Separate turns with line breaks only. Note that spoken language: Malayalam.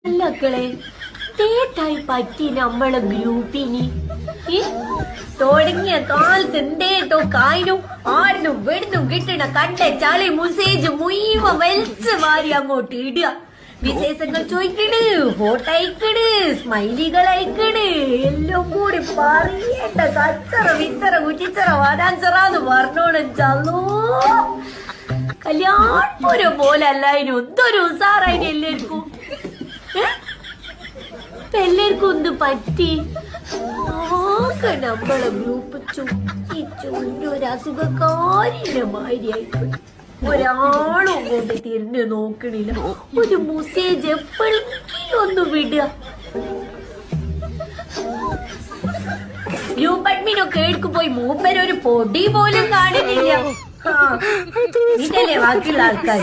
മക്കളെ തേട്ടായി പറ്റി നമ്മളെ ഗ്രൂപ്പിന് തുടങ്ങിയ കാലത്ത് എന്തേട്ടോ കായനും ആടിനും വെടുന്നും കിട്ടണ കണ്ട ചളി മുസേജ് മുഴുവൻ വലിച്ച് വാരി അങ്ങോട്ട് ഇടുക. വിശേഷങ്ങൾ ചോദിക്കണ്, ഫോട്ടോ അയക്കണ്, സ്മൈലികൾ അയക്കണ്, എല്ലാം കൂടി പറയേണ്ട കച്ചറ വിച്ചറ കുറ്റിച്ചറ വരാഞ്ചറാന്ന് പറഞ്ഞോണം. ചല്ലോ കല്യാണപുരം പോലെ അല്ലായിരുന്നു എന്തൊരു ഉസാറായിന് എല്ലാവർക്കും. എല്ലാവർക്കും ഒന്ന് പറ്റി ആകെ നമ്മളെ ഗ്രൂപ്പ് ചുറ്റി ചുറ്റി ഒരു അസുഖക്കാരിന്റെ മാതിരിയായിപ്പോയി. ഒരാളും കൊണ്ട് തിരിഞ്ഞു നോക്കണില്ല. ഒരു മെസ്സേജ് എപ്പോഴെങ്കിലും ഒന്ന് വിടുക. ഗ്രൂപ്പ് അഡ്മിനൊക്കെ എടുക്കു പോയി മൂപ്പരൊരു പൊടി പോലും കാണുന്നില്ല. ഇതല്ലേ ബാക്കിയുള്ള ആൾക്കാർ.